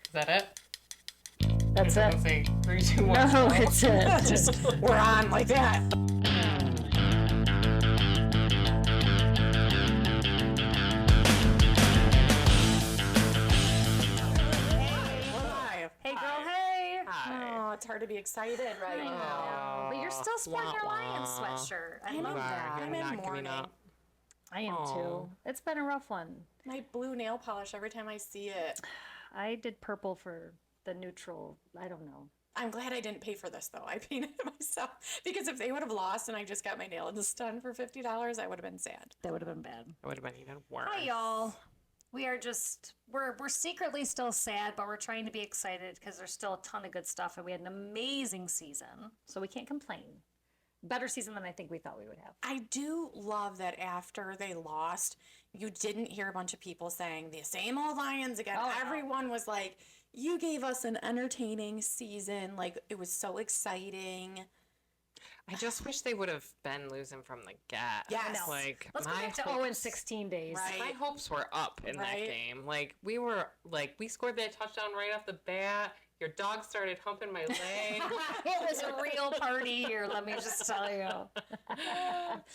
Is that it? That's I it. was gonna say 3, 2, 1. No, it's it. Just, we're on like that. Hey, girl, hey. Hi. Oh, it's hard to be excited right now. But you're still sporting your Wah, Lions wah. sweatshirt. I I'm love in that. I'm in not giving mourning. up. I am Aw. too. It's been a rough one. My blue nail polish every time I see it. I did purple for the neutral. I don't know. I'm glad I didn't pay for this though. I painted it myself because if they would have lost and I just got my nails done for $50, I would have been sad. That would have been bad. It would have been even worse. Hi, y'all. We are just we're secretly still sad, but we're trying to be excited because there's still a ton of good stuff, and we had an amazing season, so we can't complain. Better season than I think we thought we would have. I do love that after they lost, you didn't hear a bunch of people saying the same old Lions again. Oh, no. Everyone was like, you gave us an entertaining season. Like, it was so exciting. I just wish they would have been losing from the get. Yes. Like, Let's go my back to hopes- 0 and 16 days. Right. My hopes were up in that Right. game. Like, we scored that touchdown right off the bat. Your dog started humping my leg. It was a real party here, let me just tell you.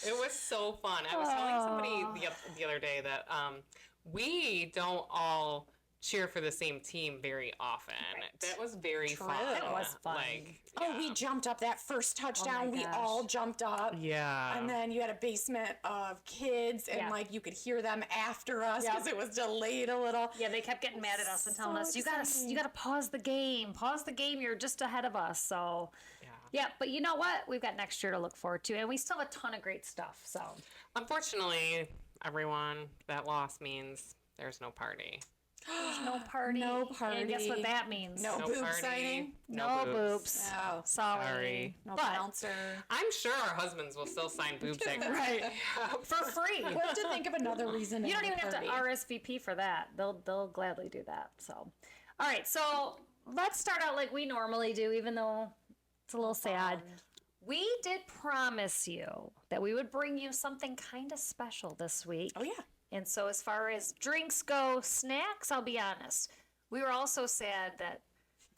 It was so fun. I was telling somebody the other day that we don't all cheer for the same team very often. That was very fun. It was fun. Like, Oh, we jumped up that first touchdown. We gosh. all jumped up. yeah. And then you had a basement of kids, and Yeah. like you could hear them after us because it was delayed a little. Yeah, they kept getting mad at us and telling So us, exciting. you gotta pause the game. Pause the game, you're just ahead of us. So yeah, but you know what? We've got next year to look forward to, and we still have a ton of great stuff. So Unfortunately, everyone, that loss means there's no party. there's no party. No And guess what party. that means? No No boob party. signing. No boobs. No. Sorry. No But bouncer. I'm sure our husbands will still sign boobs at Right. for free. We have to think of another reason. You don't even have to party. RSVP for that. They'll gladly do that. So, all right. So let's start out like we normally do, even though it's a little sad. We did promise you that we would bring you something kind of special this week. Oh yeah. And so, as far as drinks go, snacks, I'll be honest. We were also sad that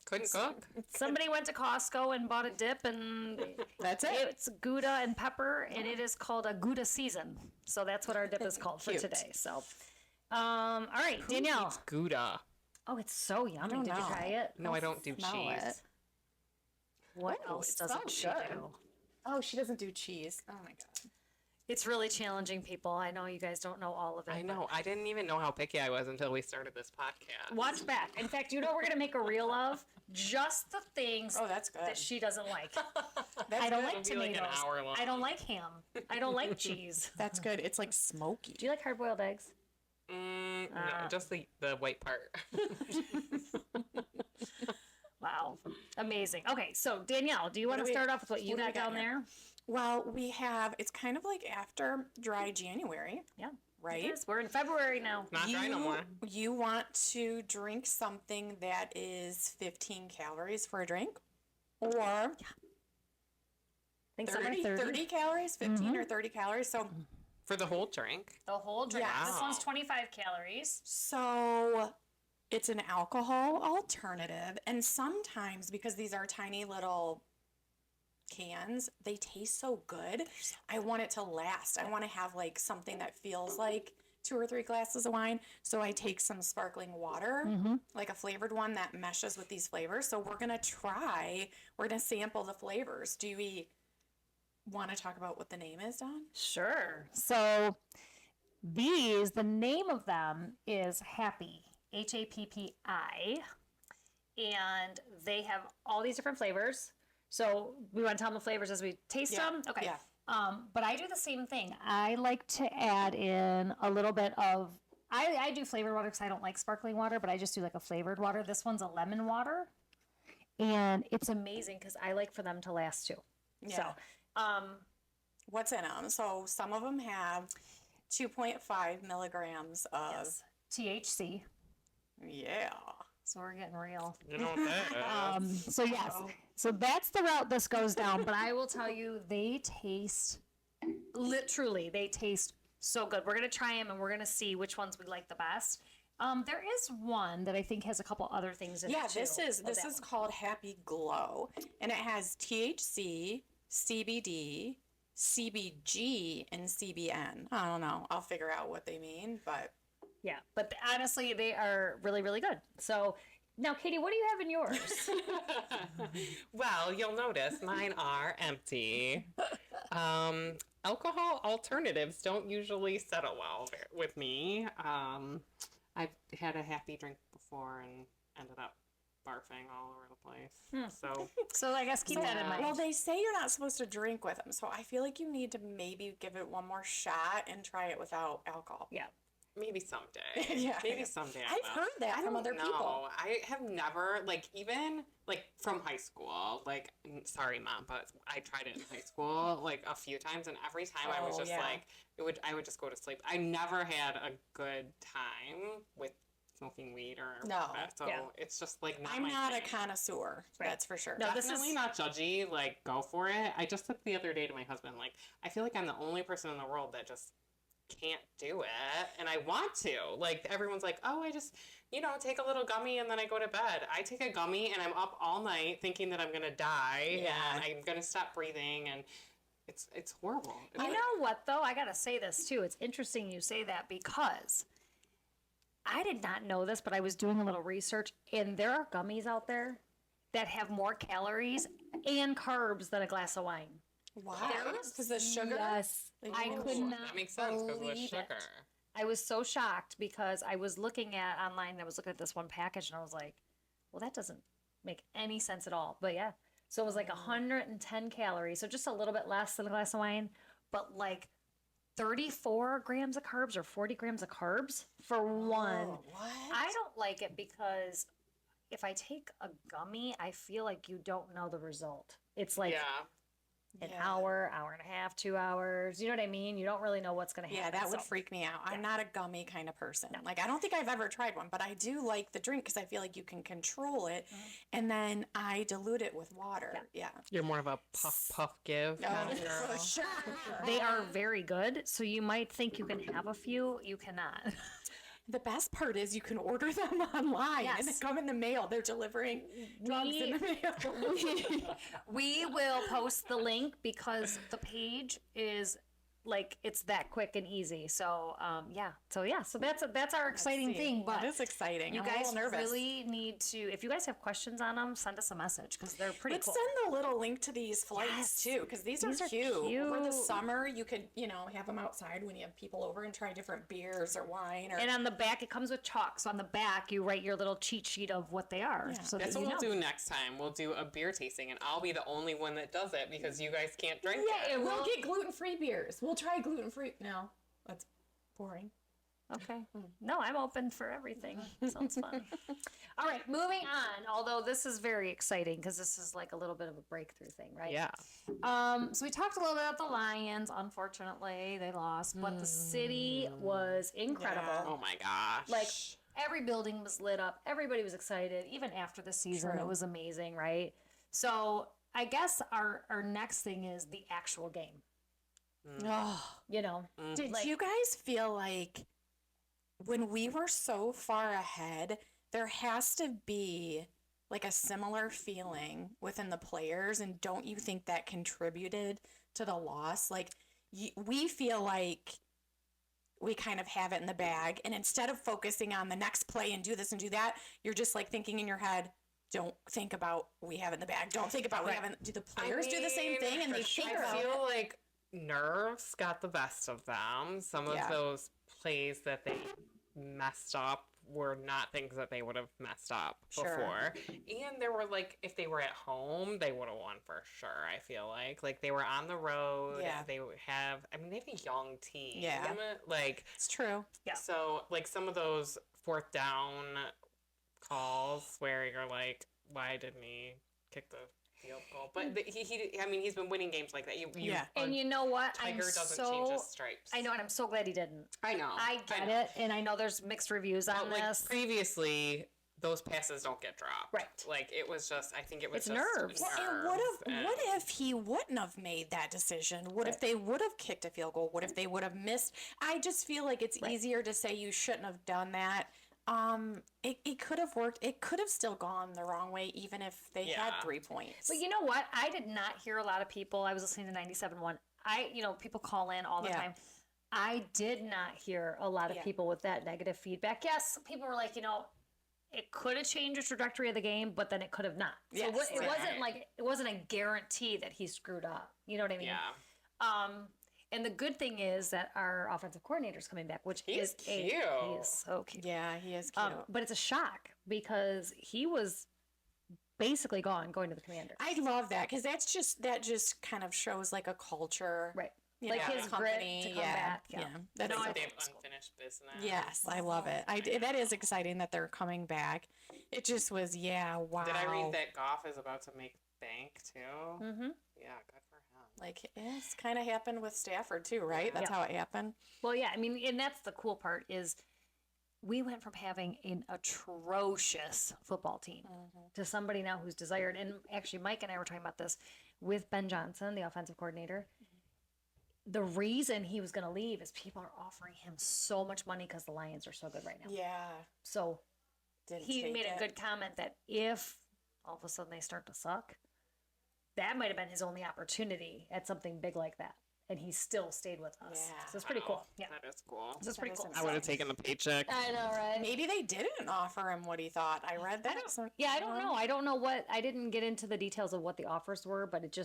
Couldn't cook. somebody went to Costco and bought a dip, and That's it. it's Gouda and pepper, and it is called a Gouda season. So that's what our dip is called for Cute. today. So, all right, Danielle. It's Gouda. Oh, it's so yummy. don't Did you know. try it? No, I don't do smell cheese. it. What Oh, else it doesn't sounds she good. do? Oh, she doesn't do cheese. Oh my god. It's really challenging, people. I know you guys don't know all of it. I but know. I didn't even know how picky I was until we started this podcast. Watch back. In fact, you know what we're gonna make a reel of? Just the things Oh, that's good. that she doesn't like. That's I don't good. like It'll be like an tomatoes. hour long. I don't like ham. I don't like cheese. That's good. It's like smoky. Do you like hard-boiled eggs? No, just the white part. Wow, amazing. Okay, so Danielle, do you want to do we- start off with what you what do we got got down here? there? Well, we have. It's kind of like after dry January, Yeah, right? yes, we're in February now. Not dry no more. You want to drink something that is 15 calories for a drink, or I think some are 30 calories, 15 or 30 calories. For the whole drink. The whole drink. Yes. This one's 25 calories. So it's an alcohol alternative, and sometimes because these are tiny little cans, they taste so good. I want it to last. I want to have like something that feels like 2 or 3 glasses of wine. So I take some sparkling water, like a flavored one that meshes with these flavors. So we're gonna sample the flavors. Do we want to talk about what the name is, Dawn? Sure. So the name of them is Happi, Happi, and they have all these different flavors. So we want to tell them the flavors as we taste Yeah, them? Okay. yeah. But I do the same thing. I like to add in a little bit of, I do flavored water because I don't like sparkling water, but I just do like a flavored water. This one's a lemon water. And it's amazing because I like for them to last too. Yeah. So, What's in them? So some of them have 2.5 milligrams of, yes. THC. yeah. So we're getting real. You know what that is. So yes, so that's the route this goes down. But I will tell you, they taste so good. We're gonna try them and we're gonna see which ones we like the best. There is one that I think has a couple other things in Yeah, it too. this is Oh, that one. called Happy Glow, and it has THC, CBD, CBG, and CBN. I don't know. I'll figure out what they mean, but Yeah, but honestly, they are really, really good. So now, Katie, what do you have in yours? Well, you'll notice mine are empty. Alcohol alternatives don't usually settle well with me. I've had a happy drink before and ended up barfing all over the place. So So I guess keep that in mind. well, they say you're not supposed to drink with them, so I feel like you need to maybe give it one more shot and try it without alcohol. Yeah. maybe someday. Yeah. Maybe someday. I I've will. heard that I from don't other know. people. I have never, like, even, like, from high school, like, sorry, Mom, but I tried it in high school, like, a few times, and every time I was Oh, just, yeah. like, I would just go to sleep. I never had a good time with smoking weed or No. that, so Yeah. it's just, like, not I'm my not thing. a connoisseur, Right. that's for sure. No, this Definitely is- not judgy, like, go for it. I just said the other day to my husband, like, I feel like I'm the only person in the world that just can't do it, and I want to. Like, everyone's like, oh, I just, take a little gummy and then I go to bed. I take a gummy and I'm up all night thinking that I'm gonna die Yeah. and I'm gonna stop breathing, and it's horrible. It's You like- know what, though? I got to say this, too. It's interesting you say that because I did not know this, but I was doing a little research, and there are gummies out there that have more calories and carbs than a glass of wine. Wow. Because the sugar? Yes. I Ooh, could not that makes sense because of the believe sugar. it. I was so shocked because I was looking at online, I was looking at this one package, and I was like, well, that doesn't make any sense at all. But yeah, so it was like 110 calories, so just a little bit less than a glass of wine, but like 34 grams of carbs or 40 grams of carbs for one. Oh, what? I don't like it because if I take a gummy, I feel like you don't know the result. It's like Yeah. an Yeah. hour, hour and a half, 2 hours. You know what I mean? You don't really know what's going to Yeah, happen. that would so- freak me out. I'm not a gummy kind of person. Like, I don't think I've ever tried one, but I do like the drink because I feel like you can control it. And then I dilute it with water. Yeah. You're more of a puff give kind of girl. for sure. They are very good, so you might think you can have a few. You cannot. The best part is you can order them online and they Yes. come in the mail. They're delivering drugs in the mail. We will post the link because the page is like it's that quick and easy. So so that's our exciting thing. But That is exciting. you I'm a guys little nervous. really need to. If you guys have questions on them, send us a message because they're pretty Let's cool. send the little link to these flights Yes. too, because these These are are cute. Over the cute. summer, you could, have them outside when you have people over and try different beers or wine. Or And on the back, it comes with chalk. So on the back, you write your little cheat sheet of what they are. So That's that what you we'll know. do next time. We'll do a beer tasting, and I'll be the only one that does it because you guys can't drink Yeah, it. we'll get gluten-free beers. We'll try gluten-free. No, that's boring. Okay. No, I'm open for everything. Sounds fun. All right, moving on. Although this is very exciting because this is like a little bit of a breakthrough thing, right? Yeah. So we talked a little bit about the Lions. Unfortunately, they lost, but the city was incredible. Yeah. Oh my gosh. Like every building was lit up. Everybody was excited. Even after the season, True. it was amazing, right? So I guess our next thing is the actual game. Oh. You know, Did like- you guys feel like when we were so far ahead, there has to be like a similar feeling within the players, and don't you think that contributed to the loss? Like, we feel like we kind of have it in the bag, and instead of focusing on the next play and do this and do that, you're just like thinking in your head, don't think about we have it in the bag. Don't think about we haven't. Do the players do the same thing? And they think about I it? feel like nerves got the best of them. Some of Yeah. those plays that they messed up were not things that they would have messed up Sure. before. And there were, like, if they were at home, they would have won for sure, I feel like. Like, they were on the road. Yeah. They have a young team. Yeah. Like, It's true. Yeah. so, like, some of those fourth down calls where you're like, why didn't he kick the field goal? But he's been winning games like that. Yeah. and you know what? Tiger I'm doesn't so change his stripes. I know, and I'm so glad he didn't. I know. I get know. it, and I know there's mixed reviews on But, like, this. previously, those passes don't get dropped. Right. Like, it was just, I think it was It's just nerves. Well, and what if he wouldn't have made that decision? What if they would have kicked a field goal? What if they would have missed? I just feel like it's easier to say you shouldn't have done that It could have worked. It could have still gone the wrong way, even if they had Yeah. 3 points. But you know what? I did not hear a lot of people. I was listening to 97.1. People call in all the Yeah. time. I did not hear a lot of Yeah. people with that negative feedback. Yes, people were like, it could have changed the trajectory of the game, but then it could have not. So Yes, it right. wasn't like it wasn't a guarantee that he screwed up. You know what I mean? Yeah. And the good thing is that our offensive coordinator's coming back, which He's is cute. he is so cute. Yeah, he is cute. But it's a shock because he was basically going to the Commanders. I love that because that just kind of shows like a culture, Right. you Like know, his company. grit to come yeah, back. Yeah. That's No, so they have cool. unfinished business. Yes, I love it. That is exciting that they're coming back. It just was, wow. Did I read that Goff is about to make bank too? Mm-hmm. Yeah, good for him. Like it's kind of happened with Stafford too, right? That's Yeah. how it happened. Well, yeah. I mean, and that's the cool part is we went from having an atrocious football team to somebody now who's desired. And actually, Mike and I were talking about this with Ben Johnson, the offensive coordinator. The reason he was going to leave is people are offering him so much money because the Lions are so good right now. Yeah. So Didn't he take made a it. good comment that if all of a sudden they start to suck, that might have been his only opportunity at something big like that. And he still stayed with us. Yeah. So it's pretty cool. Yeah. That is cool. So it's pretty is cool. I would have taken the paycheck. I know, right? Maybe they didn't offer him what he thought. I read that. Yeah, I don't know. I don't know what I didn't get into the details of what the offers were, but it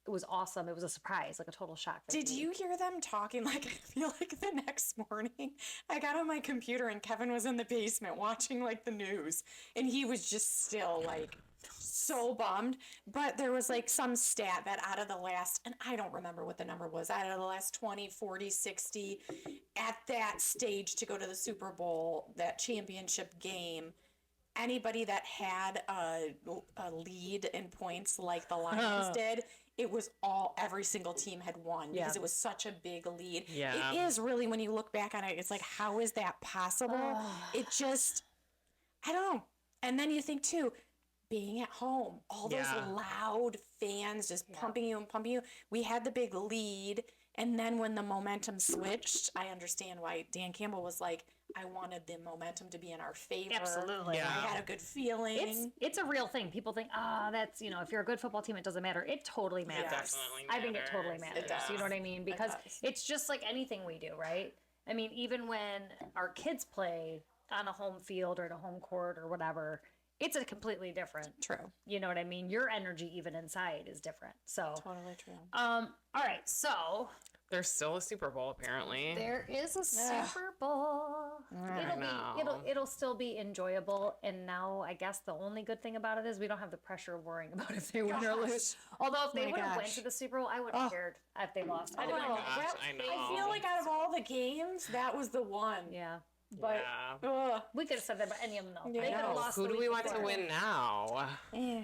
was awesome. It was a surprise, like a total shock. for Did me. you hear them talking? Like, I feel like the next morning, I got on my computer and Kevin was in the basement watching like the news, and he was just still like so bummed. But there was like some stat that out of the last, and I don't remember what the number was, out of the last 20, 40, 60, at that stage to go to the Super Bowl, that championship game, anybody that had a lead in points like the Lions did, it was every single team had won because it was such a big lead. Yeah. It is really, when you look back on it, it's like, how is that possible? It just, I don't know. And then you think too, being at home, all those Yeah. loud fans just pumping you and pumping you. We had the big lead. And then when the momentum switched, I understand why Dan Campbell was like, I wanted the momentum to be in our favor. Absolutely. Yeah. I had a good feeling. It's a real thing. People think, that's if you're a good football team, it doesn't matter. It totally matters. Yes. Definitely I think it totally matters. matters. You know what I mean? Because does. it's just like anything we do, right? I mean, even when our kids play on a home field or in a home court or whatever, it's a completely different. True. You know what I mean? Your energy even inside is different. So, Totally true. all right. So There's still a Super Bowl apparently. there is a Super Bowl. It'll still be enjoyable. And now I guess the only good thing about it is we don't have the pressure of worrying about if they win or lose. Although if they My would have went gosh. to the Super Bowl, I wouldn't have cared if they lost. I Oh don't my know. gosh, I know. I feel like out of all the games, that was the one. Yeah. But Yeah. ugh. We could have said that about any of them though. Yeah. They could have No, lost. Who the do we week want to before. win now? Yeah.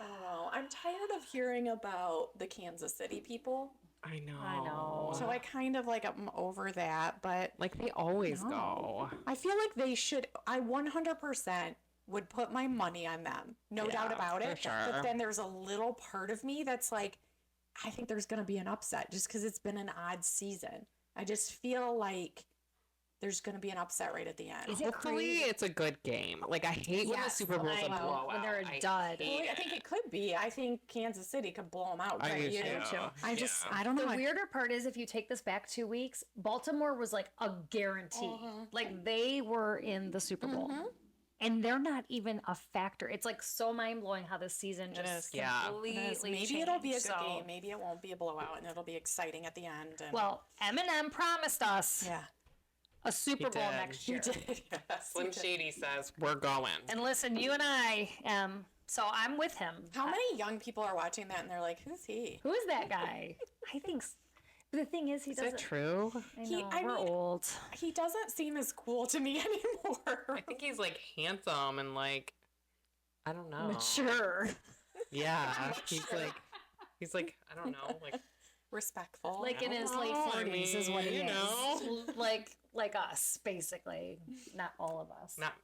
I don't know. I'm tired of hearing about the Kansas City people. I know. I know. So I kind of like I'm over that, but Like they always go. I feel like they should. I 100% would put my money on them, no Yeah, doubt about for it. sure. But then there's a little part of me that's like, I think there's going to be an upset just because it's been an odd season. I just feel like there's going to be an upset right at the end. Is it Hopefully crazy? it's a good game. Like I hate when the Yes, Super Bowl's I a know, blowout. when they're a I dud. hate Well, I think it could be. I think Kansas City could blow them out. I right? do You too. know? I just, Yeah. I don't know. The weirder part is if you take this back 2 weeks, Baltimore was like a guarantee. Like they were in the Super Bowl. And they're not even a factor. It's like so mind blowing how this season just is. Yeah. completely Maybe it'll be a good changed. So- game. Maybe it won't be a blowout, and it'll be exciting at the end. And Well, Eminem promised us yeah, a Super Bowl did. next you year. did. Yes, Slim you did. Shady says we're going. And listen, you and I, so I'm with him. How many young people are watching that and they're like, "Who's he?" Who is that guy? I think. The thing is, he Is doesn't. that true? I He- know I we're mean- old. He doesn't seem as cool to me anymore. I think he's like handsome and like I don't know. Mature. Yeah. He's like I don't know, like Respectful. Like in his late Oh, I 40s is what he mean, you is. know. Like us, basically. Not all of us. not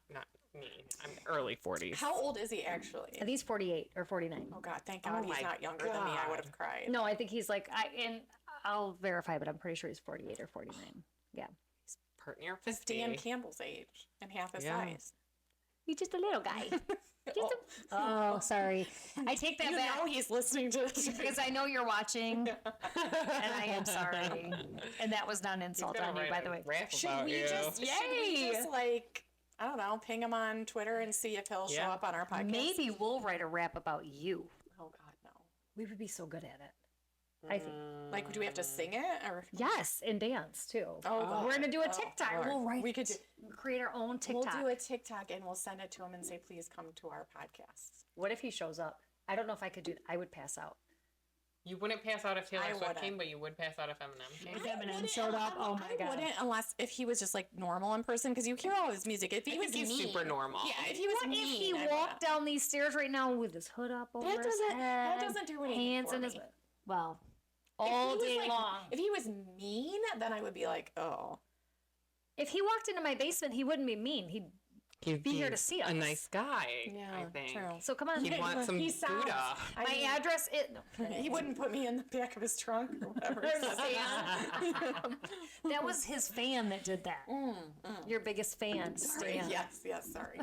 me. I'm early 40s. How old is he actually? I think he's 48 or 49. Oh God, thank God Oh he's my not younger than me. I would have God. cried. No, I think he's like, and I'll verify, but I'm pretty sure he's 48 or 49. Yeah. Pretty near It's 50. Dan Campbell's age and half his Yeah. size. He's just a little guy. Oh, Oh, sorry. I take that you back know he's listening to this. because I know you're watching, and I am sorry. And that was not an insult on you, by the way. Should we just like, I don't know, ping him on Twitter and see if he'll show Yeah. up on our podcast? Maybe we'll write a rap about you. Oh God, no. We would be so good at it. I think. Like, do we have to sing it or? Yes, and dance too. God. We're gonna do a Oh, TikTok. Lord. We'll write. We could do. create our own TikTok. We'll do a TikTok and we'll send it to him and say, please come to our podcast. What if he shows up? I don't know if I could do. I would pass out. You wouldn't pass out if Taylor I Swift wouldn't. came, but you would pass out if Eminem came. If Eminem showed up, oh my I god. wouldn't unless if he was just like normal in person because you hear all his music. If he I was think he's mean, super normal. Yeah, if he was What mean, if he I walked down these stairs right now with his hood up over his doesn't- head? that doesn't do anything Hands for in his me. well, If all he was, day like- long. If he was mean, then I would be like, oh. If he walked into my basement, he wouldn't be mean. He'd He'd be here to see us. A nice guy, Yeah, I think. true. so come on. He'd want some He sounds- Buddha. I my mean, address is He wouldn't put me in the back of his trunk or whatever. that was his fan that did that. Your biggest fan, Sorry. Stan. Yes, sorry.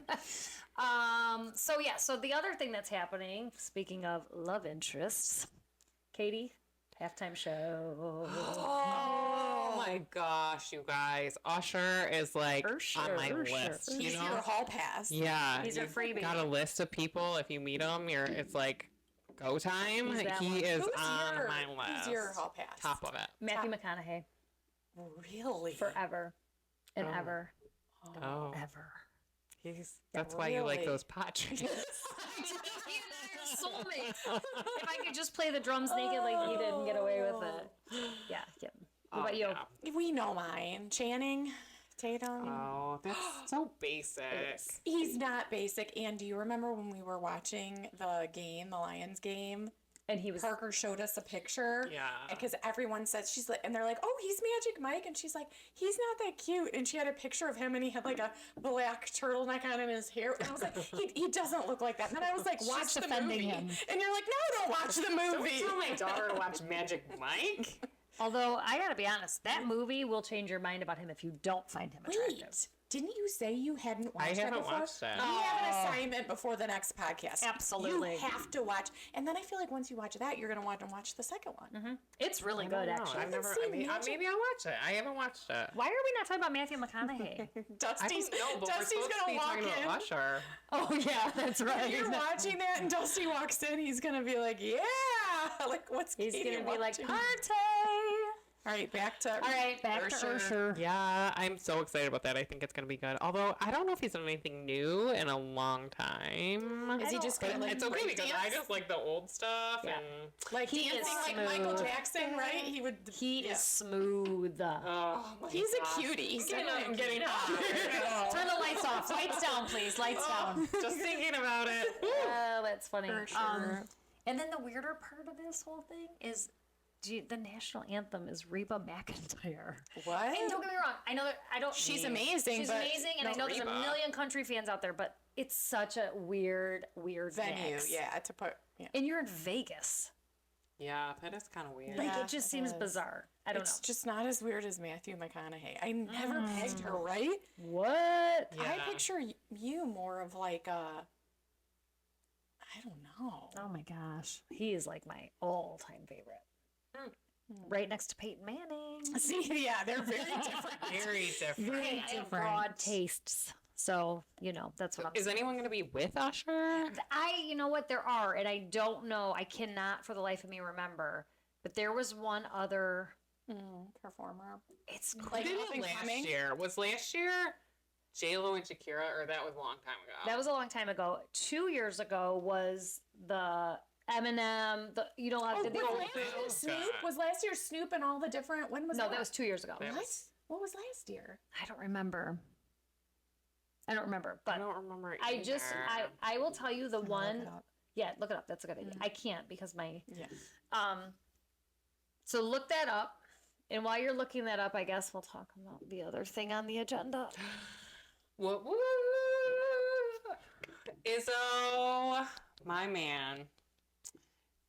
So the other thing that's happening, speaking of love interests, Katie, halftime show. Oh my gosh, you guys. Usher is like on my list. He's You your know? hall pass. Yeah. He's your you've freebie. got a list of people. If you meet them, it's like go time. He's that He one. is Who's on your, my list. Who's your hall pass? Top of it. Matthew McConaughey, Really? forever and ever, Oh. ever. That's why you like really? those pot trees. Soulmate. If I could just play the drums naked like he did and get away with it. Yeah. What about you? Yeah. We know mine. Channing Tatum. Oh, that's so basic. He's not basic. And do you remember when we were watching the Lions game? And he was Parker showed us a picture. Yeah. Because everyone says, she's like, and they're like, oh, he's Magic Mike. And she's like, he's not that cute. And she had a picture of him and he had like a black turtleneck on in his hair. And I was like, he doesn't look like that. And then I was like, watch the defending movie. him. And you're like, no, don't watch the movie. Don't tell my daughter to watch Magic Mike. Although I gotta be honest, that movie will change your mind about him if you don't find him attractive. Wait, didn't you say you hadn't watched I that haven't before? watched it. We have an assignment before the next podcast. Absolutely. You have to watch. And then I feel like once you watch that, you're going to want to watch the second one. It's really good, actually. I've never. seen Maybe I'll watch it. I haven't watched it. Why are we not talking about Matthew McConaughey? I Dusty's, don't know, but we're Dusty's supposed to going be to walk talking in. about Usher. Oh yeah, that's right. You're watching that and Dusty walks in, he's going to be like, yeah. Like, what's He's Katie gonna be like, watching? party. All right, back to Ursher. Yeah, I'm so excited about that. I think it's gonna be good. Although I don't know if he's done anything new in a long time. Is he just going to like It's okay because I breakdance? just like the old stuff Yeah. and. like He is dancing like Michael smooth. Jackson, right? He would. He yeah. is smooth. Oh my He's gosh. a cutie. He's I'm getting hot. Turn the lights off. Lights down, please. Lights down. Just thinking about it. Oh, that's funny. For sure. And then the weirder part of this whole thing is the national anthem is Reba McEntire. What? And don't get me wrong, I know that I don't. She's amazing, She's but amazing, and I know there's a Reba. million country fans out there, but it's such a weird venue, mix. yeah, to put. Yeah. And you're in Vegas. Yeah, that is kind of weird. Like Yeah, it just it seems is. bizarre. I don't It's know. just not as weird as Matthew McConaughey. I never pegged her, right? What? Yeah. I picture you more of like a. I don't know. Oh my gosh, he is like my all-time favorite. Right next to Peyton Manning. See, yeah, they're very different. Very different. Hey, I have broad tastes, so that's what I'm. Is anyone going to be with Usher? You know what, there are, and I don't know. I cannot for the life of me remember, but there was one other. Performer. It's Like Who did up it and last coming? year? Was last year J-Lo and Shakira, or that was a long time ago? that was a long time ago. 2 years ago was the Eminem. The Oh, did the was old last year Oh, Snoop? God. Was last year Snoop and all the different? When was No, that? that was 2 years ago. That What? was- What was last year? I don't remember. I But don't remember. I either. just I will tell you the I'm gonna one. look it up. Yeah, look it up. That's a good idea. I can't because my Yeah. So look that up. And while you're looking that up, I guess we'll talk about the other thing on the agenda. Woo, woo. Izzo, my man,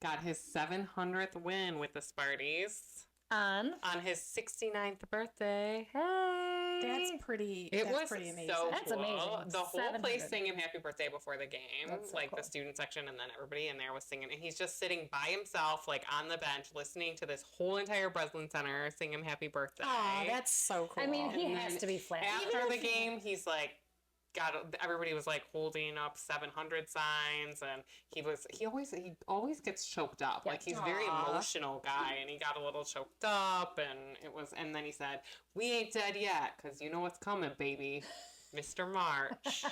got his 700th win with the Sparties On on his 69th birthday. Hey. That's pretty. It that's was pretty amazing. so That's cool. amazing. The whole 700. place sang him happy birthday before the game. That's so like cool. the student section, and then everybody in there was singing. And he's just sitting by himself, like on the bench, listening to this whole entire Breslin Center sing him happy birthday. Oh, that's so cool. I mean, he And has then to be flat. After the game, he's like, everybody was like holding up 700 signs, and he always gets choked up. Yeah. Like he's a very Aw. emotional guy, and he got a little choked up, and then he said, "We ain't dead yet, cause you know what's coming, baby." Mr. March.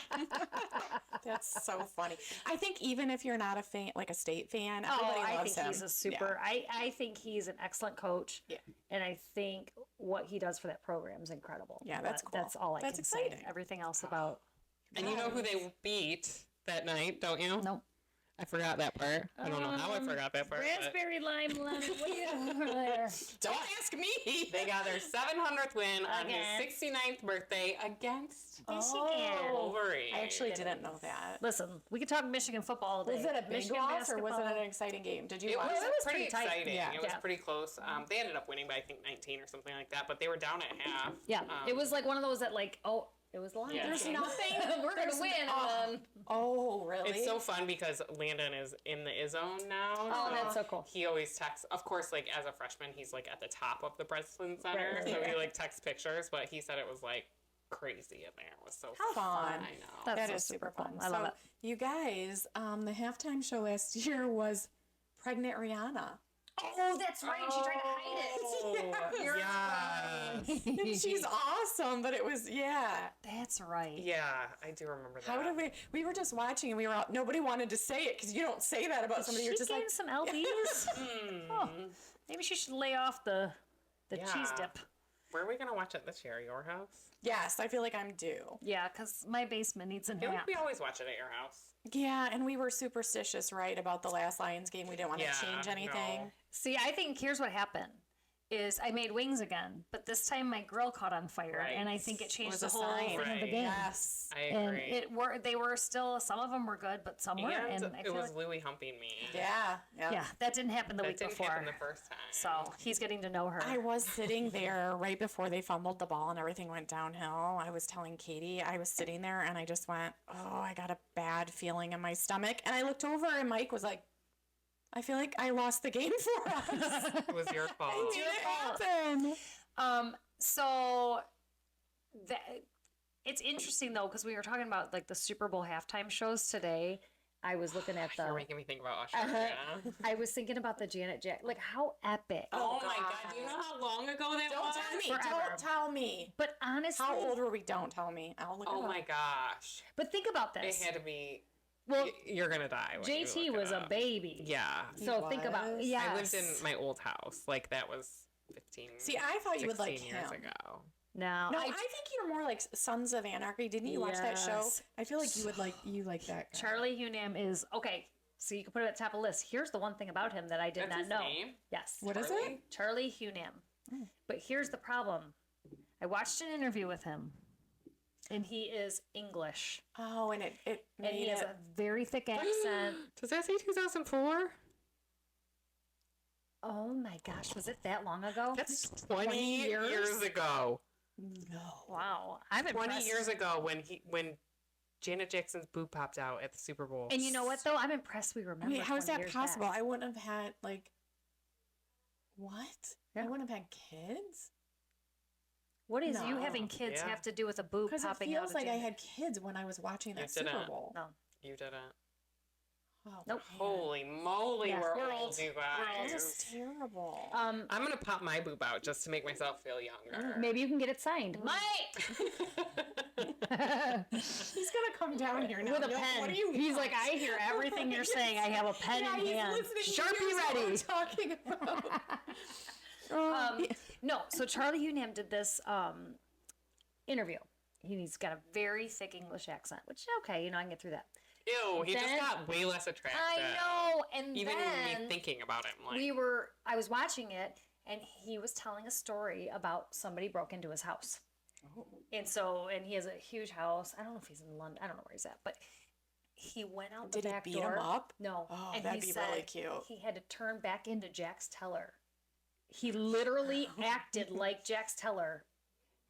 That's so funny. I think even if you're not a fan, like a state fan, everybody I loves think him. he's a super. I think he's an excellent coach. Yeah. And I think what he does for that program is incredible. Yeah, that's But cool. That's all I That's can exciting. say. Everything else about. And you know who they beat that night, don't you? Nope. I forgot that part. I don't know how I forgot that part. but Raspberry lime lemon. What do you have over there? Don't ask me. They got their 700th win on Against? his 69th birthday against Michigan. Wolverine. I actually didn't know that. Listen, we could talk Michigan football all day. Was it a big Michigan loss or was it basketball. an exciting game? Did you It watch was, it? was pretty pretty tight. exciting. Yeah. It was Yeah. pretty close. They ended up winning by I think 19 or something like that, but they were down at half. Yeah, it was like one of those that like, oh, it was the Lions. Yeah. There's game. nothing. We're gonna there's- win. Oh, And then, oh, really? It's so fun because Landon is in the zone now. oh, that's so cool. He always texts. Of course, like as a freshman, he's like at the top of the Breslin Center, Right, so right. he like texts pictures. But he said it was like crazy in there. It was so How fun. I know. That's That so is super super fun. fun. I love so, it. you guys, the halftime show last year was Pregnant Rihanna. Oh, that's right. She tried to hide it. Oh, You're yeah. And she's awesome, but it was, yeah. That's right. Yeah, I do remember that. How did we were just watching and we were all, nobody wanted to say it because you don't say that about somebody. You're She just gained like, some lbs. Oh, maybe she should lay off the Yeah. cheese dip. Where are we gonna watch it this year? Your house? yes, I feel like I'm due. Yeah, because my basement needs a I feel nap. like we always watch it at your house. Yeah, and we were superstitious, right, about the last Lions game. We didn't want to Yeah, change anything. no. See, I think here's what happened. Is I made wings again, but this time my grill caught on fire, Right. and I think it It changed was the a whole sign. thing of the Right. game. Yes. I And agree. they were still, some of them were good, but some weren't. And And I it feel was like, Louie humping me. Yeah. yeah, that didn't happen the That week didn't before. happen the first time. So he's getting to know her. I was sitting there right before they fumbled the ball and everything went downhill. I was telling Katie, I was sitting there and I just went, oh, I got a bad feeling in my stomach. And I looked over and Mike was like, I feel like I lost the game for us. It was your fault. It didn't happen. So that it's interesting though because we were talking about like the Super Bowl halftime shows today. I was looking at You're the. making me think about Usher. Uh-huh. Yeah. I was thinking about the Janet Jackson. Like how epic. Oh my god! Do you know how long ago that Don't was? tell me. Forever. Don't tell me. But honestly, How old were we? Don't tell me. I'll look Oh it up. my gosh! But think about It this. had to be. Well, You're gonna die. When you JT look it was a up. baby. Yeah. So think about was? yeah. I lived in my old house. Like that was 15. See, I thought you would like 16 years him. ago. No, No, I think you're more like Sons of Anarchy. Didn't you watch that show? Yes. I feel like you like that guy. Charlie Hunnam is okay. So you can put it at the top of the list. Here's the one thing about him that I did That's not his know. name? Yes. What is Charlie? it? Charlie Hunnam. But here's the problem. I watched an interview with him, and he is English, Oh, and it and made he has it. a very thick accent. Does that say 2004? Oh my gosh, was it that long ago? That's 20 years ago. No. Wow, I'm 20 impressed. years ago when Janet Jackson's boob popped out at the Super Bowl. And you know what though? I'm impressed we remember. Wait, how is 20 that years possible? back. I wouldn't have had like. What? Yeah. I wouldn't have had kids. What does you No. having kids Yeah. have to do with a boob Because it popping out? feels of like I Janet? had kids when I was watching You that Super didn't. Bowl. No. You didn't. Oh, Nope. man. Holy moly, Yeah, we're, we're old, old. you That guys. is terrible. I'm gonna pop my boob out just to make myself feel younger. Maybe you can get it signed, Mike, He's gonna come down here now. with a You're like, pen. What are you? He's like, I hear everything you're saying. I have a pen Yeah, in he's hand, listening. He Sharpie hears what ready. we're talking about. No, so Charlie Hunnam did this interview. He's got a very thick English accent, which okay, I can get through that. Ew, he Then- just got way less attractive. I know, and Even then me thinking about him, like I was watching it, and he was telling a story about somebody broke into his house. And he has a huge house. I don't know if he's in London. I don't know where he's at, but he went out Did the he back beat door. him up? No. Oh, and that'd he be said really cute. he had to turn back into Jax Teller. He literally acted like Jax Teller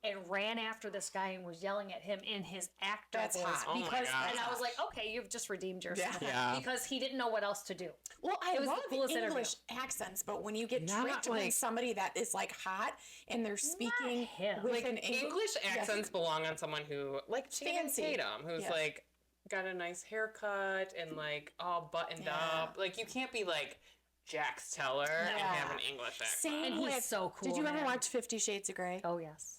and ran after this guy and was yelling at him in his actor That's voice. hot. Oh my Because, gosh. and I was like, okay, you've just redeemed yourself. Yeah. Because he didn't know what else to do. Well, I It was the love coolest interview. English accents, but when you get Not tricked when like- somebody that is like hot and they're speaking him. with Like an English accents belong on someone who, like Channing Fancy. Tatum, who's Yeah. like got a nice haircut and like all buttoned Yeah. up. Like you can't be like Jax Teller and Yeah. have an English accent. Same And he's with, so cool, Did you ever man. watch 50 Shades of Grey? Oh, yes.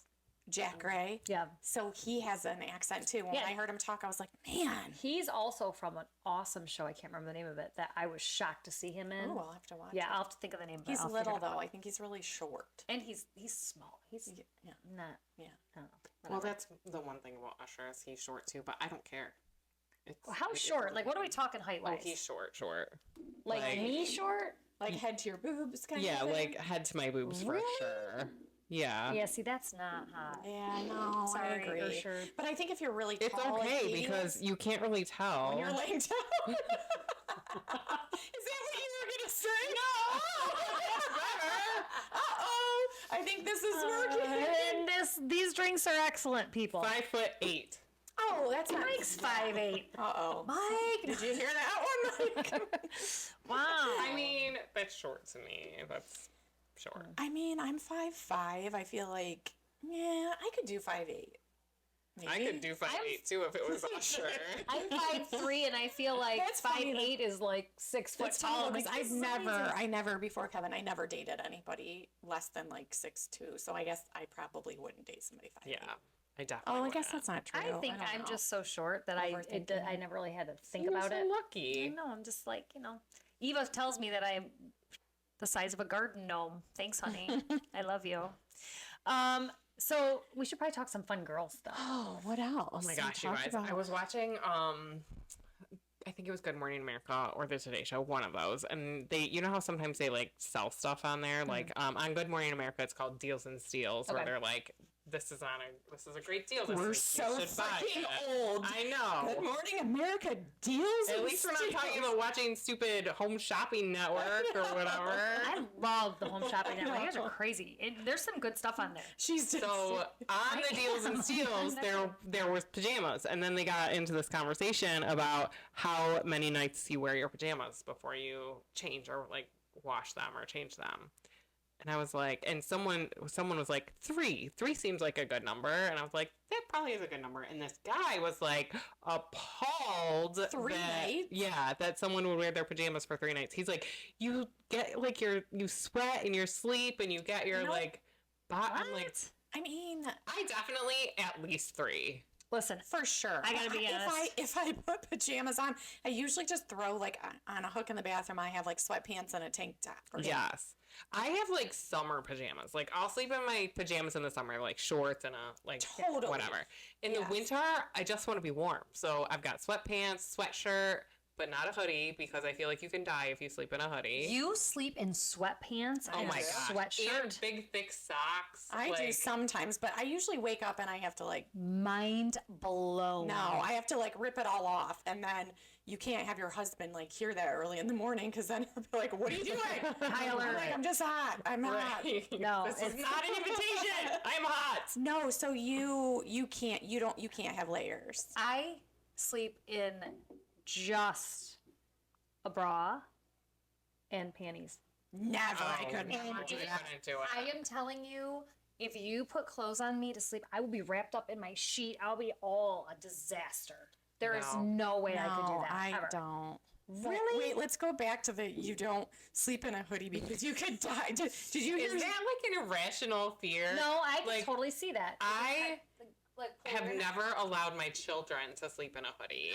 Jack Gray. Yeah. So he has an accent too. When Yeah. I heard him talk, I was like, man. He's also from an awesome show. I can't remember the name of it that I was shocked to see him in. Oh, I'll have to watch Yeah, it. I'll have to think of the name of it. He's I'll figure little it out. though. I think he's really short. And he's small. He's Yeah. not, Yeah. I don't know. Well, whatever. that's the one thing about Usher is he's short too, but I don't care. How it short? doesn't Like, what are we matter. talking height Oh, wise? he's short. like like- me short? Like head to your boobs kind Yeah, of thing. like head to my boobs for sure. Yeah. Yeah, see, that's not hot. Yeah, no, Sorry, I agree. Ursher. But I think if you're really It's tall, like okay he because is, you can't really tell. when you're laying down. Is that what you were gonna say? Uh-oh. I think this is working. And these drinks are excellent, people. 5'8". Oh, that's not Mike's 5'8". Uh-oh. Mike, Did you hear that one, Mike? wow. I mean, that's short to me. That's short. I mean, I'm 5'5". I feel like, yeah, I could do 5'8". I could do 5'8" too if it was Usher. I'm 5'3", and I feel like That's funny 5'8" is like 6 foot That's tall. tall I'm because like, I never before Kevin, I never dated anybody less than like 6'2". So I guess I probably wouldn't date somebody 5'8". Yeah, I definitely. Oh, I guess wouldn't. that's not true. I think don't I'm know. just so short that I Overthinking. never really had to think You're about so it. I lucky. know. I'm just like, Eva tells me that I'm the size of a garden gnome. Thanks, honey. I love you. So we should probably talk some fun girl stuff. Oh, what else? Oh my gosh, you guys! I was watching. I think it was Good Morning America or the Today Show, one of those, and they, you know how sometimes they like sell stuff on there, like on Good Morning America, it's called Deals and Steals, where Okay. they're like, this is a great deal. This We're week. so You should buy fucking it." old. I know. Good Morning America deals. At and least we're not steals. talking about watching stupid Home Shopping Network or whatever. I love the Home Shopping Network. You guys are crazy. There's some good stuff on there. She's just So on the Deals and Steals, there was pajamas, and then they got into this conversation about how many nights you wear your pajamas before you change or like wash them or change them. And I was like, and someone was like, 3 seems like a good number, and I was like, that probably is a good number. And this guy was like appalled 3 nights? that someone would wear their pajamas for 3 nights. He's like, you get like you sweat in your sleep, and you get your Nope. like. I'm like, I mean, I definitely at least 3. Listen, for sure. I gotta be honest. If I put pajamas on, I usually just throw like on a hook in the bathroom. I have like sweatpants and a tank top. Okay? Yes. I have like summer pajamas. Like I'll sleep in my pajamas in the summer, like shorts and a like Totally. whatever. In the Yes. winter, I just want to be warm. So I've got sweatpants, sweatshirt, but not a hoodie because I feel like you can die if you sleep in a hoodie. you sleep in sweatpants Oh and my a gosh. sweatshirt. And big thick socks. I do like, sometimes, but I usually wake up and I have to like, Mind blown. no, I have to like rip it all off. And then you can't have your husband like hear that early in the morning because then he'll be like, what are you doing? Tyler. I'm like, I'm just hot. I'm hot. Right. No, this is it's- not an invitation. I'm hot. No, so you can't have layers. I sleep in just a bra and panties. Never. I Oh, couldn't no, ever I do couldn't that. do it. I am telling you, if you put clothes on me to sleep, I will be wrapped up in my sheet. I'll be all a disaster. There is No. no way I could do No, that. I ever. don't. Really? Wait, let's go back to the you don't sleep in a hoodie because you could die. Did you hear? Is that like an irrational fear? No, I can Like, totally see that. I like, have never allowed my children to sleep in a hoodie.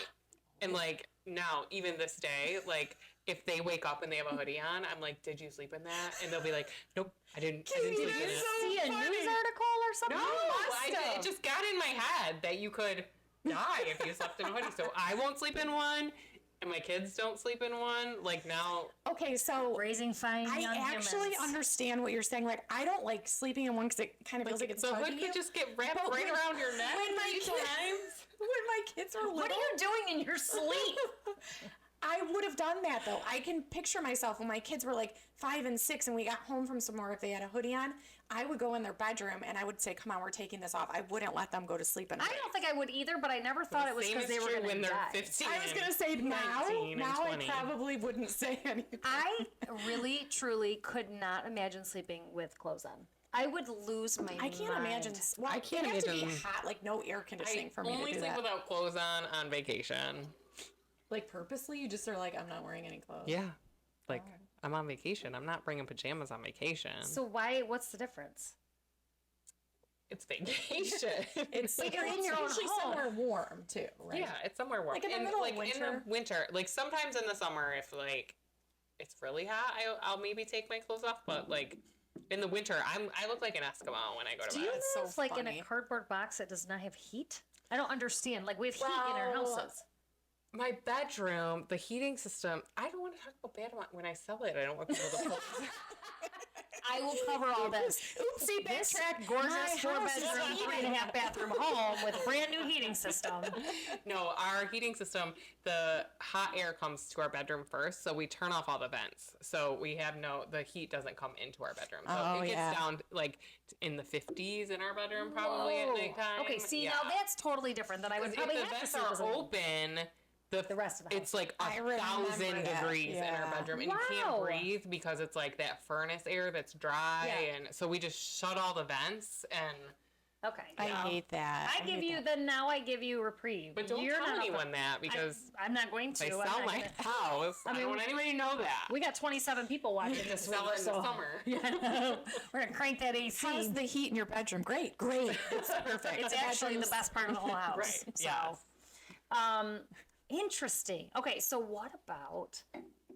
And like now, even this day, like if they wake up and they have a hoodie on, I'm like, did you sleep in that? And they'll be like, nope, I didn't sleep in Katie, it. that's so see a funny. news article or something. No, must have. it just got in my head that you could die if you slept in a hoodie. So I won't sleep in one, and my kids don't sleep in one. Like now, Okay, so Raising fine I young actually humans. understand what you're saying. Like, I don't like sleeping in one because it kind of feels like it's the hood hugging could you. just get wrapped But right when- around your neck. when my three kids- times. When my kids were little, What are you doing in your sleep? I would have done that though. I can picture myself when my kids were like 5 and 6 and we got home from somewhere, if they had a hoodie on, I would go in their bedroom and I would say, come on, we're taking this off. I wouldn't let them go to sleep in a I hoodie. don't think I would either, but I never thought it was Same because is they were true going when to they're die. 15. I was going to say 19 and now I 20. probably wouldn't say anything. I really, truly could not imagine sleeping with clothes on. I would lose my I can't mind. imagine. Well, I can't it has to be imagine- hot, like no air conditioning I for me to only do sleep that. without clothes on vacation. Like purposely, you just are like, I'm not wearing any clothes. Yeah. Like, I'm on vacation. I'm not bringing pajamas on vacation. So why? What's the difference? It's vacation. It's But you're in your own usually home. somewhere warm too, right? Yeah, it's somewhere warm. Like in the middle of In winter? the winter. Like sometimes in the summer, if like it's really hot, I'll maybe take my clothes off. But like in the winter, I look like an Eskimo when I go to Do you bed. so live like in a funny. cardboard box that does not have heat? I don't understand. Like we have heat in our Well, houses. My bedroom, the heating system. I don't want to talk about bad when I sell it. I don't want people to. I will cover all this. Oopsie, This backtrack. gorgeous My four house is bedroom, heated. 3.5 bathroom home with brand new heating system. No, our heating system, the hot air comes to our bedroom first, so we turn off all the vents. So we have the heat doesn't come into our bedroom. So Oh, it gets yeah. down like in the 50s in our bedroom probably at Whoa. nighttime. Okay, see Yeah. now that's totally different than I would If probably the have to vents sleep as are a open, the rest of the it's like I remember 1,000 that, degrees in our yeah. bedroom, and you can't Wow. breathe because it's like that furnace air that's dry, Yeah. and so we just shut all the vents and. Okay. I hate that. I give hate you that. now I give you reprieve. But don't You're tell not up anyone that because I'm not going to. if I I'm sell not my gonna- house. I mean, don't want anybody to know that. We got 27 people watching this Sell week, it in so the summer. we're gonna crank that AC. How's the heat in your bedroom? Great, great. It's perfect. It's actually the best part of the whole house. Right, So, yes. interesting. Okay, so what about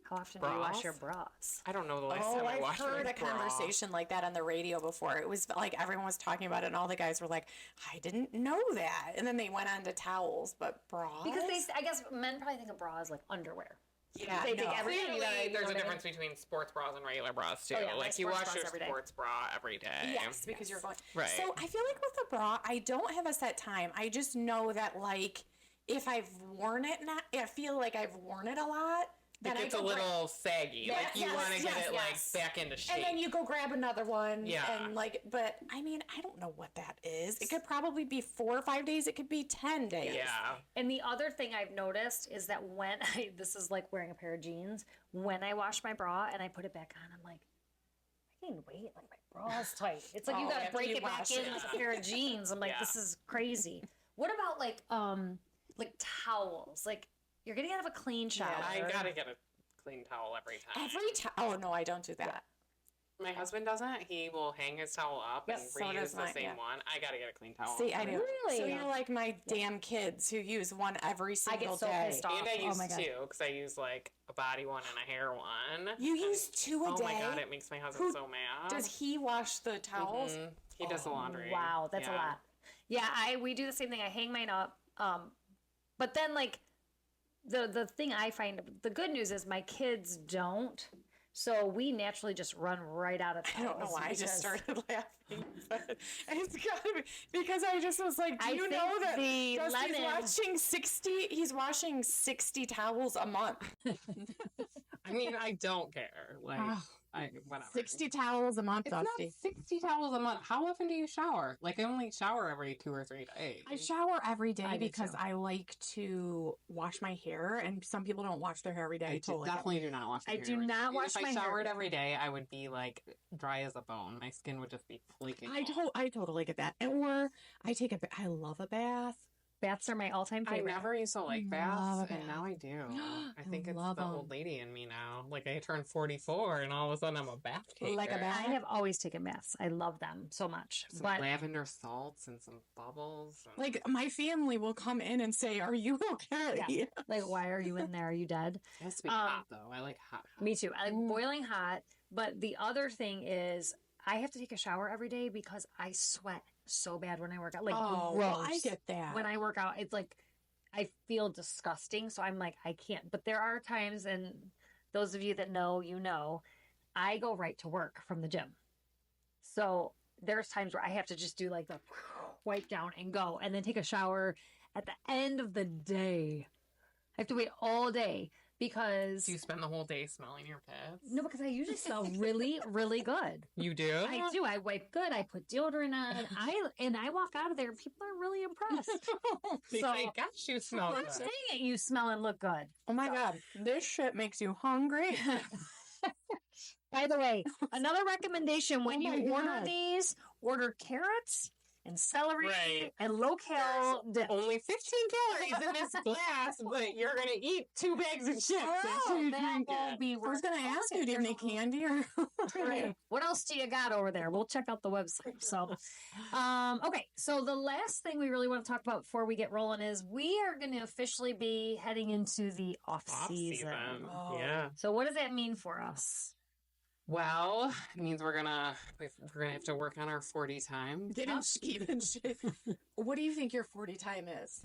how often do you wash Bras? your bras? I don't know the last Oh, time I I've washed heard my a bra. conversation like that on the radio before. It was like everyone was talking about it, and all the guys were like, "I didn't know that." And then they went on to towels, but bras Because I guess men probably think of bras like underwear. yeah, they think no. every- Clearly, You gotta- you know there's what a I difference between sports bras and regular bras too. Oh, yeah, my like you sports wash bras your every day. sports bra every day. Yes, because you're going. Right. So I feel like with a bra, I don't have a set time. I just know that like if I've worn it, I feel like I've worn it a lot. Then It gets I a go little saggy. Like you yes, want to get yes, it yes. like back into shape. and then you go grab another one. Yeah. And like, but I mean, I don't know what that is. It could probably be 4 or 5 days. It could be 10 days. yeah. And the other thing I've noticed is that when this is like wearing a pair of jeans, when I wash my bra and I put it back on, I'm like, I gained weight. Like my bra's tight. It's like you Oh, gotta after break you it back wash in it. with a pair of jeans. I'm like, Yeah. this is crazy. What about like towels? Like you're getting out of a clean shower. I gotta get a clean towel every time. Every time. Oh no, I don't do that. My husband doesn't. He will hang his towel up Yep, and so reuse does the mine, same yeah. one. I gotta get a clean towel. See, I do. Really? So you're like my damn kids who use one every I single get so day. pissed off. And I Oh use my God. two because I use like a body one and a hair one. You And- use 2 a Oh day. my god, it makes my husband Who so mad. Does he wash the towels? Mhm. He does the laundry. Wow, that's a Yeah. lot. Yeah, we do the same thing. I hang mine up. But then like the thing I find the good news is my kids don't. So we naturally just run right out of I don't know towels why I just because started laughing, but it's gotta be because I just was like, do I you think know that the Dusty's lemon- watching 60? He's washing 60 towels a month. I mean, I don't care. Like, whatever. 60 towels a month, It's not Dusty. 60 towels a month. How often do you shower? Like, I only shower every 2 or 3 days. I shower every day I do because too. I like to wash my hair, and some people don't wash their hair every day. I totally get it. definitely do not wash my I hair. do not wash If my I hair. showered every day, I would be like dry as a bone. My skin would just be flaking. I totally get that. Or I take I love a bath. baths are my all-time I favorite. never used to like Love baths, a and now I do. I think it's love the 'em. old lady in me now. Like I turned 44, and all of a sudden I'm a bath taker. Like a bath? I have always taken baths. I love them so much. Some But lavender salts and some bubbles. And... Like my family will come in and say, "Are you okay?" Yeah. like, why are you in there? Are you dead? it has to be hot though. I like hot. Me too. I like boiling hot. But the other thing is, I have to take a shower every day because I sweat so bad when I work out. Like, Oh, gross. well, I get that. When I work out, it's like I feel disgusting. So I'm like, I can't. But there are times, and those of you that know, you know, I go right to work from the gym. So there's times where I have to just do like the wipe down and go, and then take a shower at the end of the day. I have to wait all day because Do you spend the whole day smelling your pits? no, because I usually smell really, really good. You do? I do. I wipe good. I put deodorant on. I walk out of there and people are really impressed. They So- say, gosh, you smell good. Dang it, you smell and look good. Oh my God, this shit makes you hungry. By the way, another recommendation when Oh my you order God. these, order carrots and celery Right. and low-cal dip. Only 15 calories in this glass, but you're going to eat 2 bags of chips after you that drink won't it. be I was worth gonna it. ask you, do you have any candy or? Right. What else do you got over there? We'll check out the website. So, okay. So the last thing we really want to talk about before we get rolling is we are going to officially be heading into the off season. Oh. Yeah. So what does that mean for us? Well, it means we're gonna have to work on our 40 time. Get in shape. What do you think your 40 time is?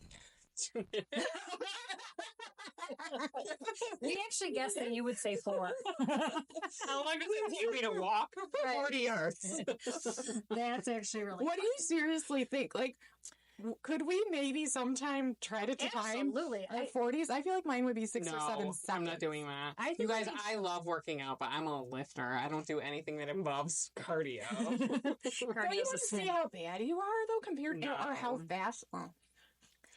We actually guessed that you would say 4. How long does it take me to walk? 40 yards. That's actually really What do you seriously think? Like, could we maybe sometime try to time Absolutely. our 40s? I feel like mine would be 6 or 7 seconds. I'm not doing that. I think You guys, we- I love working out, but I'm a lifter. I don't do anything that involves cardio. Don't you Cardio's want a to see sin. how bad you are, though, compared to or how No. fast? Oh.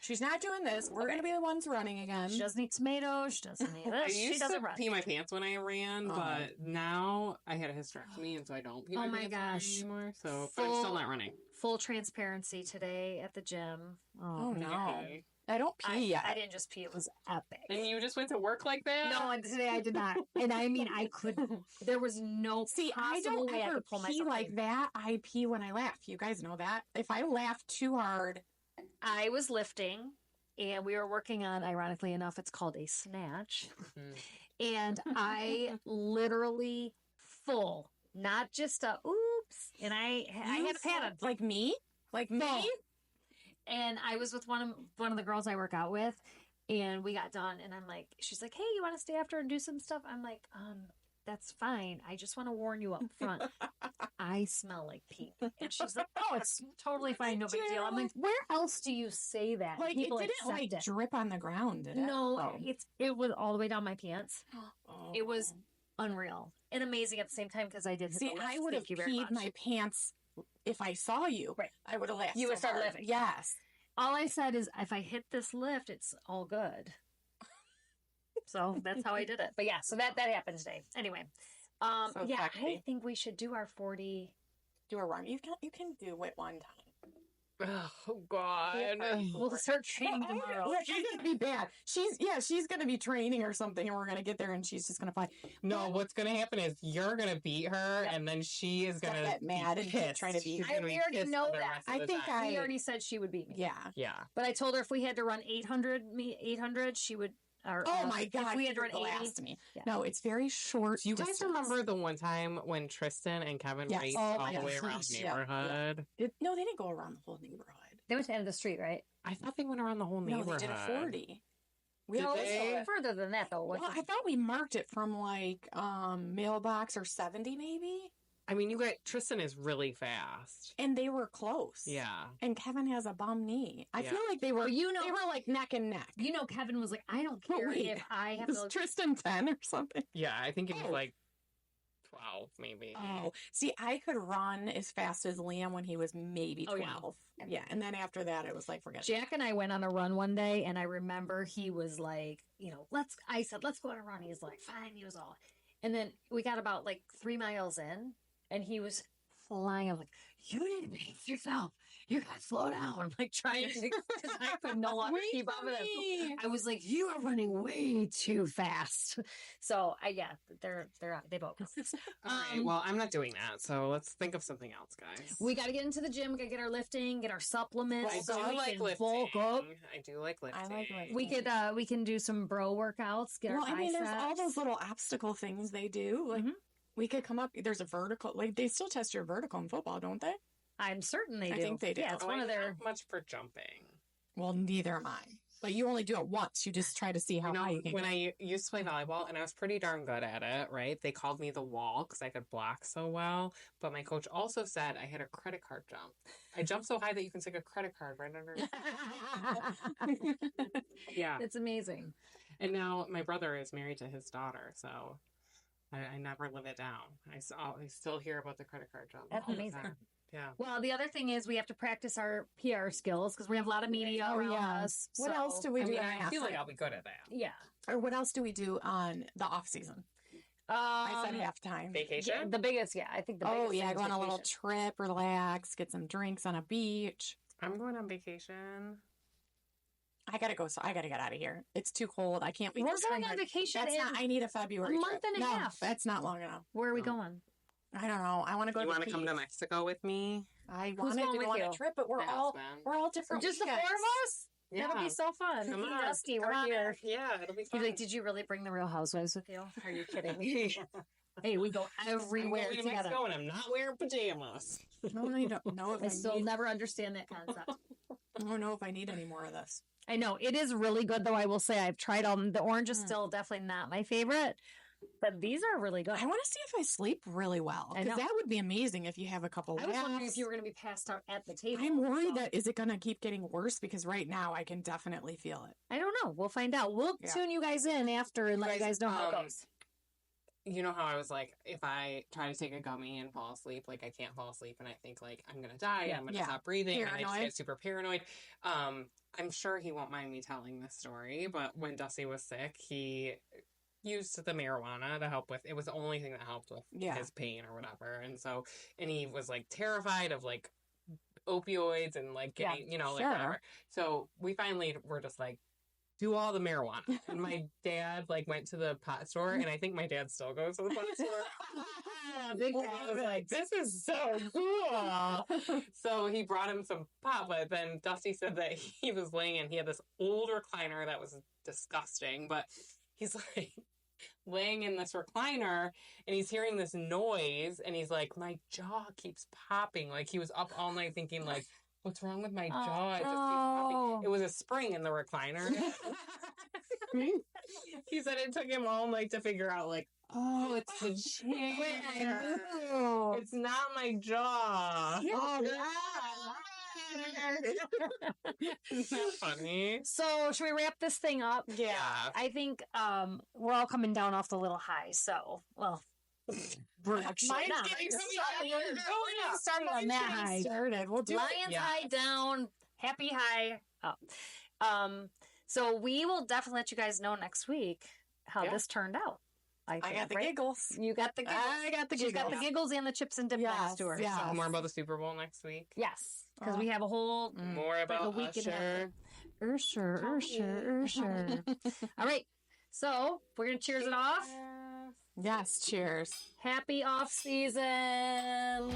She's not doing this. We're going to be the ones running again. She doesn't eat tomatoes. She doesn't eat I this. She used doesn't to run. pee my pants when I ran, Uh-huh. but now I had a hysterectomy, and so I don't pee Oh my my pants when I run gosh. anymore. So, but I'm still not running. Full transparency today at the gym. Oh, no. Okay. I don't pee yet. I didn't just pee. It was epic. And you just went to work like that? No, and today I did not. And I mean, I could. There was no See, I possible don't way I ever could pull pee myself like in. that. I pee when I laugh. You guys know that. If I laugh too hard, I was lifting, and we were working on. Ironically enough, it's called a snatch, and I literally full, not just a oops. And I had a pattern. like me, like No. me. And I was with one of the girls I work out with, and we got done, and I'm like, she's like, hey, you want to stay after and do some stuff? I'm like, that's fine. I just want to warn you up front. I smell like pee. And she's like, oh, it's totally fine, no big deal. I'm like, where else do you say that? Like People it didn't accept like it. drip on the ground, did it? No, Oh. it was all the way down my pants. Oh. It was unreal and amazing at the same time because I did hit See, the lift. I would have Thank you very peed much. my pants if I saw you. Right. I would have laughed. You would so start hard. laughing. Yes. All I said is, if I hit this lift, it's all good. So that's how I did it. But yeah, so that happened today. Anyway, So yeah, I sexy. think we should do our 40. Do a run. You can do it one time. Oh, God. We'll start training tomorrow. Yeah, she's gonna be bad. She's gonna be training or something, and we're gonna get there, and she's just gonna fight. No, what's going to happen is you're going to beat her, and then she is going to Get mad and keep trying to beat She's her. gonna We be already pissed know for the that. rest of I the think time. We I- already said she would beat me. Yeah. Yeah. But I told her if we had to run 800, she would. Or, Oh my God! If we had to you run would 80. last me. Yeah. No, it's very short. Do you guys distance. remember the one time when Tristan and Kevin Yes. raced Oh all my the way gosh, around the yeah, yeah. neighborhood? No, they didn't go around the whole neighborhood. They went to the end of the street, right? I thought they went around the whole No, neighborhood. they did a 40. We Did all they? saw it. Further than that, though. Well, I thought we marked it from like mailbox or 70 maybe, I mean, you got Tristan is really fast. and they were close. Yeah. And Kevin has a bum knee. I Yeah. feel like they were. But you know- they were like neck and neck. Kevin was like, I don't But care wait, if I have Was to. Tristan 10 or something? Yeah, I think it was Oh. like 12, maybe. Oh, see, I could run as fast as Liam when he was maybe Oh, 12. Yeah, and then after that, it was like, forget it. Jack and I went on a run one day, and I remember he was like, I said, let's go on a run. He's like, fine. He was all. And then we got about like 3 miles in, and he was flying. I was like, you need to pace yourself. You got to slow down. I'm like trying to, because I could no longer Wait keep up for with him. me. I was like, you are running way too fast. So they both. All right, well, I'm not doing that, so let's think of something else, guys. We got to get into the gym. We got to get our lifting, get our supplements. I so do we like can lifting. bulk up. I do like lifting. I like lifting. We can do some bro workouts. Get Well, our I mean, there's all biceps. those little obstacle things they do. Like, Mhm. we could come up, there's a vertical, like, they still test your vertical in football, don't they? I'm certain they I do. think they do. Yeah, it's Oh, one I of their. not much for jumping. Well, neither am I. But you only do it once. You just try to see how You know, high you can when go. I used to play volleyball, and I was pretty darn good at it, right? They called me the wall because I could block so well. But my coach also said I had a credit card jump. I jumped so high that you can stick a credit card right under. Yeah. It's amazing. And now my brother is married to his daughter, so I never live it down. I still hear about the credit card job. That's all the amazing. time. Yeah. Well, the other thing is we have to practice our PR skills because we have a lot of media around us. What so- else do we I do? mean, on I feel like halftime? I'll be good at that. Yeah. Or what else do we do on the off season? I said halftime. Vacation? Yeah, the biggest, I think the biggest. Oh yeah, thing go is on a little vacation. trip, relax, get some drinks on a beach. I'm going on vacation. I gotta go. So I gotta get out of here. It's too cold. I can't. wait We're to going spring on break. vacation That's in not. I need a February a month trip. and a No, half. that's not long enough. Where are we No. going? I don't know. I want to go. You want to come to Mexico with me? I Who's wanted going to with go on you? a trip, but My husband. we're all different. Just the four weekends. of us? Yeah. That'll be so fun. Come Me and on. Dusty, Come we're on. here. Yeah, it'll be fun. He's like, did you really bring the Real Housewives with you? Are you kidding me? Hey, we go I'm everywhere going to together. Mexico and I'm not wearing pajamas. No, I don't know if I I still need. never understand that concept. I don't know if I need any more of this. I know it is really good, though. I will say I've tried all. The orange is still definitely not my favorite, but these are really good. I want to see if I sleep really well I because know. that would be amazing if you have a couple. I was wondering laughs. if you were going to be passed out at the table. I'm worried so- that is it going to keep getting worse because right now I can definitely feel it. I don't know. We'll find out. We'll Yeah. tune you guys in after and let you guys know how it goes. You know how I was like, if I try to take a gummy and fall asleep, like I can't fall asleep and I think like I'm gonna die, Yeah. I'm gonna Yeah. stop breathing, and I just Paranoid. get super paranoid. I'm sure he won't mind me telling this story, but when Dusty was sick, he used the marijuana to help with. It was the only thing that helped with Yeah. his pain or whatever, and he was like terrified of like opioids and like Yeah, getting, like sure. whatever. So we finally were just like, do all the marijuana. And my dad like went to the pot store, and I think my dad still goes to the pot store. Big And I was like, this is so cool. So he brought him some pot, but then Dusty said that he was laying and he had this old recliner that was disgusting, but he's like laying in this recliner and he's hearing this noise and he's like, my jaw keeps popping. Like he was up all night thinking like, what's wrong with my jaw? It just keeps popping. no. It was a spring in the recliner. He said it took him all night to figure out, like, oh, it's the chair. It's not my jaw. Isn't that funny? So, should we wrap this thing up? Yeah. I think we're all coming down off the little high. So, well, We're actually Mine's not. getting Yeah. started on that high. Started. We'll do Lions it. Yeah. high down, happy high up. So we will definitely let you guys know next week how Yeah. this turned out. I think, got the right? giggles. You got the giggles. I got the She's giggles. got the giggles and the chips and dip Yes, next to her. yes. So. More about the Super Bowl next week. Yes, because we have a whole More like about a week and a Usher. half. Sure. All right. So we're gonna cheers it off. Yes, cheers. Happy off season.